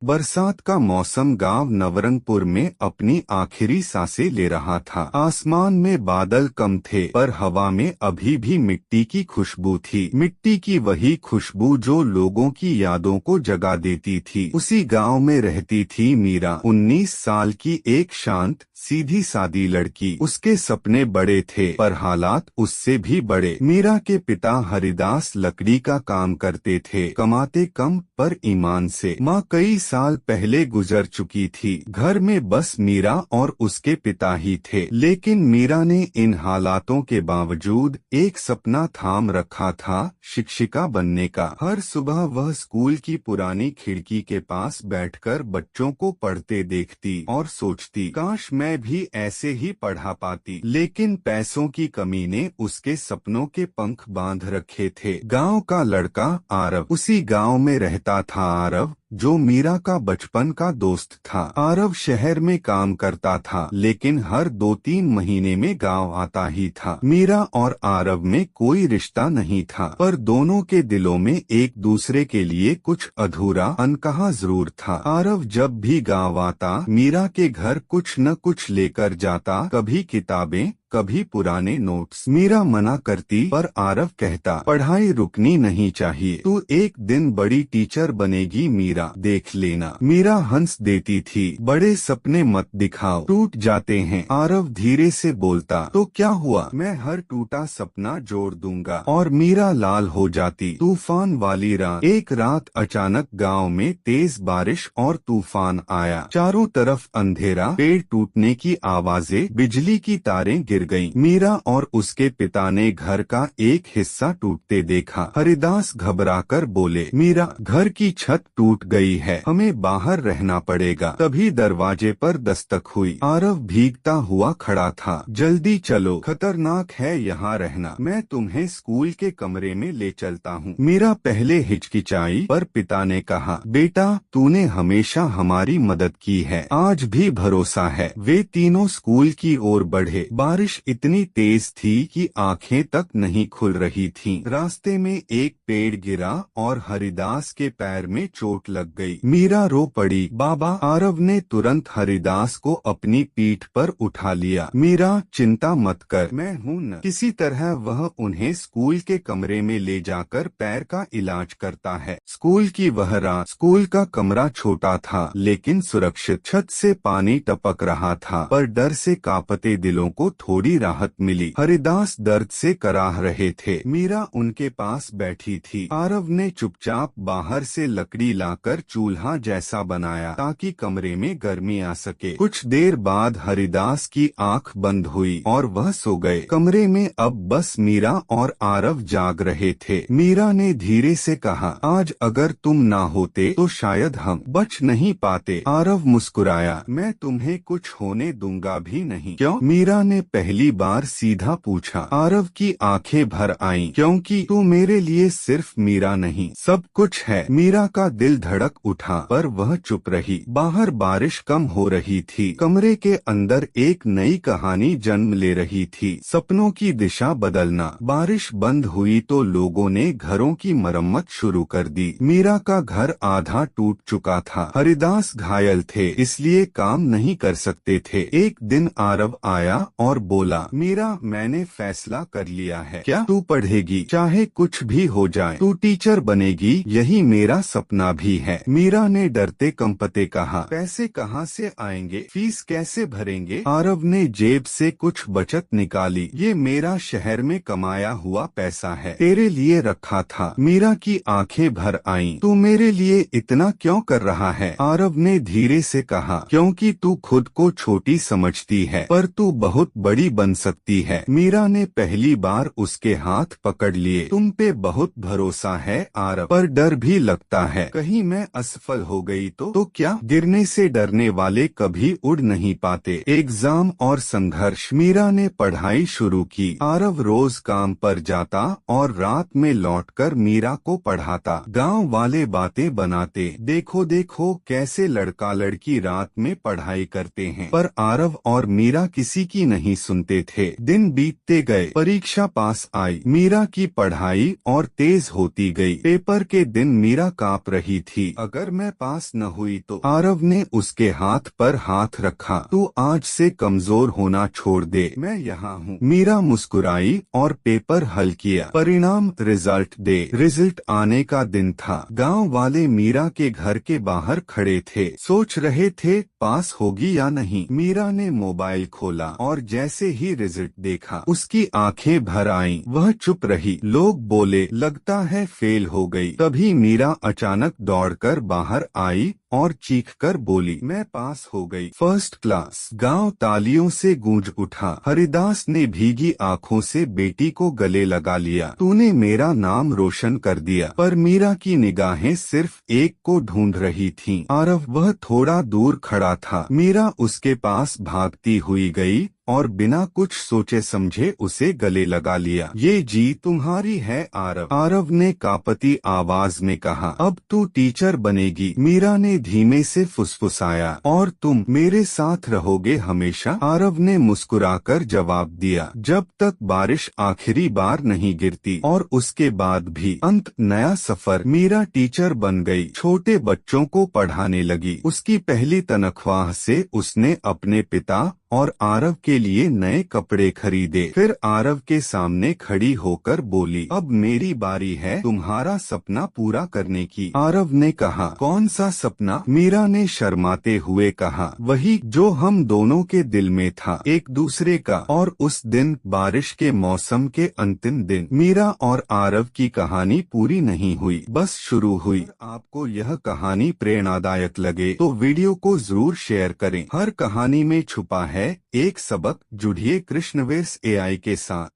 बरसात का मौसम गांव नवरंगपुर में अपनी आखिरी सांसें ले रहा था। आसमान में बादल कम थे पर हवा में अभी भी मिट्टी की खुशबू थी। मिट्टी की वही खुशबू जो लोगों की यादों को जगा देती थी। उसी गांव में रहती थी मीरा, 19 साल की एक शांत सीधी सादी लड़की। उसके सपने बड़े थे पर हालात उससे भी बड़े। मीरा के पिता हरिदास लकड़ी का काम करते थे, कमाते कम पर ईमान से। माँ कई साल पहले गुजर चुकी थी। घर में बस मीरा और उसके पिता ही थे। लेकिन मीरा ने इन हालातों के बावजूद एक सपना थाम रखा था, शिक्षिका बनने का। हर सुबह वह स्कूल की पुरानी खिड़की के पास बैठकर बच्चों को पढ़ते देखती और सोचती, काश मैं भी ऐसे ही पढ़ा पाती। लेकिन पैसों की कमी ने उसके सपनों के पंख बांध रखे थे। गांव का लड़का आरव, उसी गांव में रहता था आरव, जो मीरा का बचपन का दोस्त था। आरव शहर में काम करता था लेकिन हर 2-3 महीने में गांव आता ही था। मीरा और आरव में कोई रिश्ता नहीं था पर दोनों के दिलों में एक दूसरे के लिए कुछ अधूरा अनकहा जरूर था। आरव जब भी गांव आता मीरा के घर कुछ न कुछ लेकर जाता, कभी किताबें कभी पुराने नोट्स। मीरा मना करती पर आरव कहता, पढ़ाई रुकनी नहीं चाहिए, तू एक दिन बड़ी टीचर बनेगी मीरा, देख लेना। मीरा हंस देती थी, बड़े सपने मत दिखाओ, टूट जाते हैं। आरव धीरे से बोलता, तो क्या हुआ, मैं हर टूटा सपना जोड़ दूंगा। और मीरा लाल हो जाती। तूफान वाली रात। एक रात अचानक गांव में तेज बारिश और तूफान आया। चारों तरफ अंधेरा, पेड़ टूटने की आवाजें, बिजली की तारें गिर गईं। मीरा और उसके पिता ने घर का एक हिस्सा टूटते देखा। हरिदास घबराकर बोले, मीरा, घर की छत टूट गई है, हमें बाहर रहना पड़ेगा। तभी दरवाजे पर दस्तक हुई। आरव भीगता हुआ खड़ा था। जल्दी चलो, खतरनाक है यहाँ रहना, मैं तुम्हें स्कूल के कमरे में ले चलता हूँ। मीरा पहले हिचकिचाई पर पिता ने कहा, बेटा, तूने हमेशा हमारी मदद की है, आज भी भरोसा है। वे तीनों स्कूल की ओर बढ़े। बारिश इतनी तेज थी कि आंखें तक नहीं खुल रही थीं। रास्ते में एक पेड़ गिरा और हरिदास के पैर में चोट लग गई। मीरा रो पड़ी। बाबा। आरव ने तुरंत हरिदास को अपनी पीठ पर उठा लिया। मीरा, चिंता मत कर, मैं हूं न। किसी तरह वह उन्हें स्कूल के कमरे में ले जाकर पैर का इलाज करता है। स्कूल की वह रात। स्कूल का कमरा छोटा था लेकिन सुरक्षित। छत से पानी टपक रहा था पर डर से कांपते दिलों को थोड़ी राहत मिली। हरिदास दर्द से कराह रहे थे। मीरा उनके पास बैठी थी। आरव ने चुपचाप बाहर से लकड़ी लाकर चूल्हा जैसा बनाया ताकि कमरे में गर्मी आ सके। कुछ देर बाद हरिदास की आंख बंद हुई और वह सो गए। कमरे में अब बस मीरा और आरव जाग रहे थे। मीरा ने धीरे से कहा, आज अगर तुम ना होते तो शायद हम बच नहीं पाते। आरव मुस्कुराया, मैं तुम्हें कुछ होने दूंगा भी नहीं। क्यों? मीरा ने पहली बार सीधा पूछा। आरव की आंखें भर आईं, क्योंकि तू मेरे लिए सिर्फ मीरा नहीं, सब कुछ है। मीरा का दिल धड़क उठा पर वह चुप रही। बाहर बारिश कम हो रही थी। कमरे के अंदर एक नई कहानी जन्म ले रही थी, सपनों की दिशा बदलना। बारिश बंद हुई तो लोगों ने घरों की मरम्मत शुरू कर दी। मीरा का घर आधा टूट चुका था। हरिदास घायल थे इसलिए काम नहीं कर सकते थे। एक दिन आरव आया और बोला, मीरा, मैंने फैसला कर लिया है। क्या? तू पढ़ेगी, चाहे कुछ भी हो जाए, तू टीचर बनेगी, यही मेरा सपना भी है। मीरा ने डरते कंपते कहा, पैसे कहाँ से आएंगे, फीस कैसे भरेंगे? आरव ने जेब से कुछ बचत निकाली। ये मेरा शहर में कमाया हुआ पैसा है, तेरे लिए रखा था। मीरा की आंखें भर आईं। तू मेरे लिए इतना क्यों कर रहा है? आरव ने धीरे से कहा, क्योंकि तू खुद को छोटी समझती है पर तू बहुत बड़ी बन सकती है। मीरा ने पहली बार उसके हाथ पकड़ लिए। तुम पे बहुत भरोसा है आरव, पर डर भी लगता है, कहीं मैं असफल हो गई तो क्या? गिरने से डरने वाले कभी उड़ नहीं पाते। एग्जाम और संघर्ष। मीरा ने पढ़ाई शुरू की। आरव रोज काम पर जाता और रात में लौटकर मीरा को पढ़ाता। गांव वाले बातें बनाते, देखो देखो कैसे लड़का लड़की रात में पढ़ाई करते हैं। पर आरव और मीरा किसी की नहीं सुनते थे। दिन बीतते गए, परीक्षा पास आई। मीरा की पढ़ाई और तेज होती गई। पेपर के दिन मीरा कांप रही थी। अगर मैं पास न हुई तो। आरव ने उसके हाथ पर हाथ रखा। तू आज से कमजोर होना छोड़ दे, मैं यहाँ हूँ। मीरा मुस्कुराई और पेपर हल किया। परिणाम रिजल्ट आने का दिन था। गांव वाले मीरा के घर के बाहर खड़े थे, सोच रहे थे पास होगी या नहीं। मीरा ने मोबाइल खोला और जैसे ही रिजल्ट देखा उसकी आंखें भर आईं। वह चुप रही। लोग बोले लगता है फेल हो गई। तभी मीरा अचानक दौड़कर बाहर आई और चीखकर बोली, मैं पास हो गई, फर्स्ट क्लास। गांव तालियों से गूंज उठा। हरिदास ने भीगी आंखों से बेटी को गले लगा लिया। तूने मेरा नाम रोशन कर दिया। पर मीरा की निगाहें सिर्फ एक को ढूंढ रही थीं। आरव, वह थोड़ा दूर खड़ा था। मीरा उसके पास भागती हुई गई और बिना कुछ सोचे समझे उसे गले लगा लिया। ये जी तुम्हारी है आरव। आरव ने कांपती आवाज में कहा, अब तू टीचर बनेगी। मीरा ने धीमे से फुसफुसाया, और तुम मेरे साथ रहोगे हमेशा। आरव ने मुस्कुराकर जवाब दिया, जब तक बारिश आखिरी बार नहीं गिरती। और उसके बाद भी। अंत नया सफर। मीरा टीचर बन गई। छोटे बच्चों को पढ़ाने लगी। उसकी पहली तनख्वाह से उसने अपने पिता और आरव के लिए नए कपड़े खरीदे। फिर आरव के सामने खड़ी होकर बोली, अब मेरी बारी है तुम्हारा सपना पूरा करने की। आरव ने कहा, कौन सा सपना? मीरा ने शर्माते हुए कहा, वही जो हम दोनों के दिल में था, एक दूसरे का। और उस दिन, बारिश के मौसम के अंतिम दिन, मीरा और आरव की कहानी पूरी नहीं हुई, बस शुरू हुई। आपको यह कहानी प्रेरणादायक लगे तो वीडियो को जरूर शेयर करें। हर कहानी में छुपा है एक सबक। जुड़िए कृष्णवेर्स AI के साथ।